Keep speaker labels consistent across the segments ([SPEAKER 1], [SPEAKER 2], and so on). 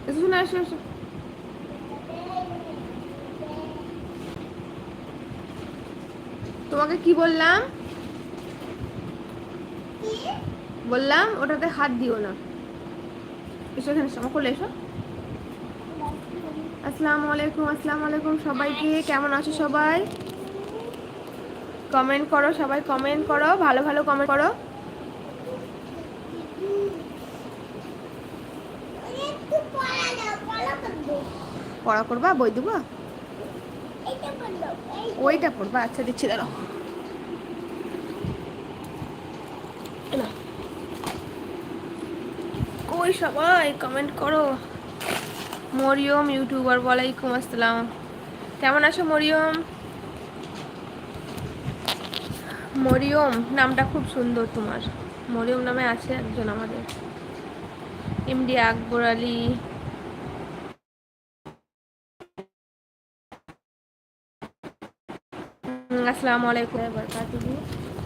[SPEAKER 1] শুনে আসো আসো। তোমাকে কি বললাম? বললাম ওটাতে হাত দিও না। এসো এখানে এসো, আমার কোলে এসো। আসসালামু আলাইকুম, আসসালামু আলাইকুম সবাইকে। কেমন আছো সবাই? কমেন্ট করো সবাই, কমেন্ট করো, ভালো ভালো কমেন্ট করো। পড়া করবা? বই দেবো? ওইটা পড়বা? আচ্ছা দিচ্ছি, দাঁড়াও। কই সবাই কমেন্ট করো। মরিয়ম ইউটিউবার, ওয়ালাইকুম আসসালাম। কেমন আছো মরিয়ম? মরিয়ম নামটা খুব সুন্দর তোমার। মরিয়ম নামে আছে একজন আমাদের, এমডি আকবর আলী। আসসালামু আলাইকুম বারাকাতুহু।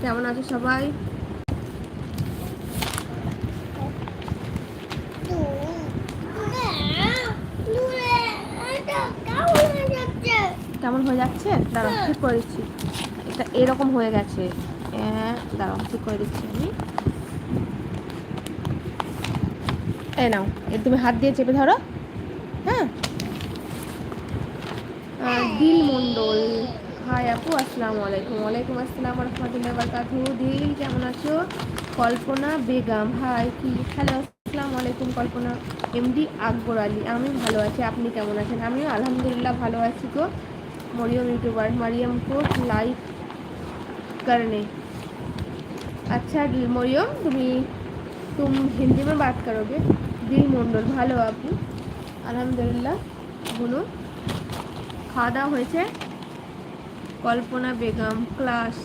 [SPEAKER 1] কেমন আছো সবাই? কেমন হয়ে যাচ্ছে? দাঁড়াও ঠিক করে দিচ্ছি। এটা এরকম হয়ে গেছে। দাঁড়াও ঠিক করে দিচ্ছি আমি। এই নাও, এর তুমি হাত দিয়ে চেপে ধরো। হ্যাঁ। দিল মন্ডল, হাই আপু, আসসালামু আলাইকুম। ওয়ালাইকুম আসসালাম রহমতুল্লাহ বারকাতুহু। দিল কেমন আছো? কল্পনা বেগম, হাই কি, হ্যালো, আসসালামু আলাইকুম কল্পনা। এমডি আকবর আলী, আমি ভালো আছি, আপনি কেমন আছেন? আমিও আলহামদুলিল্লাহ ভালো আছি গো। मरियम यूट्यूबर, मरियम को लाइक करने। अच्छा मरियम, तुम हिंदी में बात करोगे? दिल मंडल, ভালো আপু, আলহামদুলিল্লাহ। বলুন, খাওয়া দাওয়া হয়েছে? কল্পনা বেগম, ক্লাস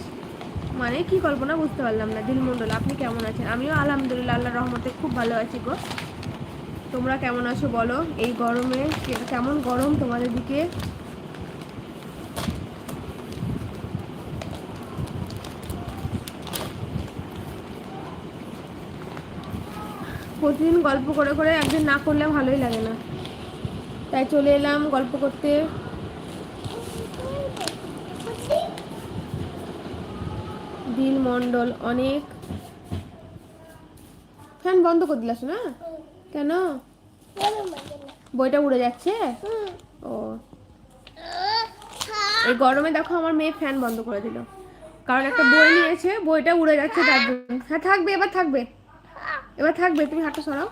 [SPEAKER 1] মানে কি কল্পনা, বুঝতে পারলাম না। দিল মন্ডল, আপনি কেমন আছেন? আমিও আলহামদুলিল্লাহ আল্লাহর রহমতে খুব ভালো আছি গো। তোমরা কেমন আছো বলো? এই গরমে কেমন গরম তোমাদের দিকে? প্রতিদিন গল্প করে করে একদিন না করলে ভালোই লাগে না, তাই চলে এলাম গল্প করতে। দিল মন্ডল অনেক। ফ্যান বন্ধ করে দিলাস না কেন? বইটা উড়ে যাচ্ছে। ও, এই গরমে দেখো আমার মেয়ে ফ্যান বন্ধ করে দিল, কারণ একটা বই নিয়েছে, বইটা উড়ে যাচ্ছে তার জন্য। হ্যাঁ থাকবে, এবার থাকবে, এবার থাকবে, তুমি হাঁটা সরাও।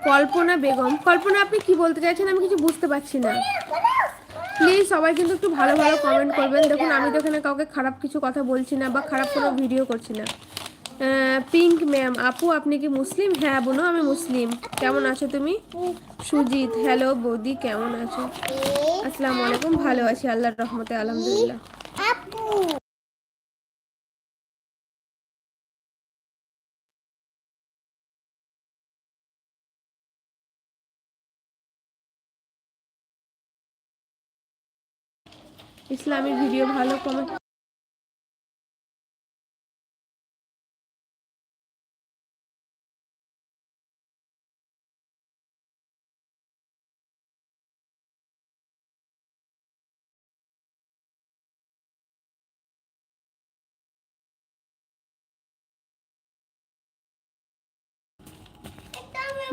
[SPEAKER 1] কল্পনা বেগম, কল্পনা আপনি কি বলতে চাইছেন আমি কিছু বুঝতে পারছি না। প্লিজ সবাই কিন্তু একটু ভালো ভালো কমেন্ট করবেন। দেখুন আমি তো এখানে কাউকে খারাপ কিছু কথা বলছি না বা খারাপ কোনো ভিডিও করছি না। পিঙ্ক ম্যাম, আপু আপনি কি মুসলিম? হ্যাঁ বোনো, আমি মুসলিম। কেমন আছো তুমি? সুজিত, হ্যালো বৌদি, কেমন আছো? আসসালামু আলাইকুম, ভালো আছি আল্লাহর রহমতে, আলহামদুলিল্লাহ। ইসলামী ভিডিও ভালো কমেন্ট।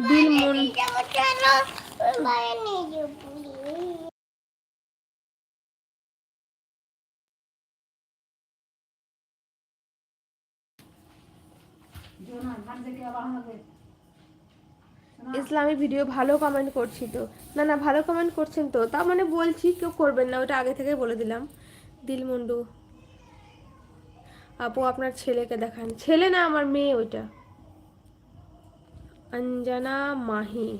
[SPEAKER 1] দিল মন, ইসলামী ভিডিও ভালো কমেন্ট করছি তো। না না, ভালো কমেন্ট করছেন তো, তার মানে বলছি কেউ করবেন না, ওটা আগে থেকে বলে দিলাম। দিলমন্ডু, আপু আপনার ছেলেকে দেখান। ছেলে না, আমার মেয়ে ওইটা। অঞ্জনা মাহি,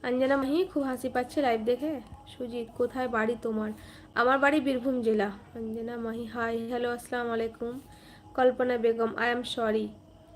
[SPEAKER 1] অঞ্জনা মাহি খুব হাসি পাচ্ছে লাইভ দেখে। সুজিত, কোথায় বাড়ি তোমার? আমার বাড়ি বীরভূম জেলা। অঞ্জনা মাহি, হাই হ্যালো আসসালামু আলাইকুম। কল্পনা বেগম, আই এম সরি,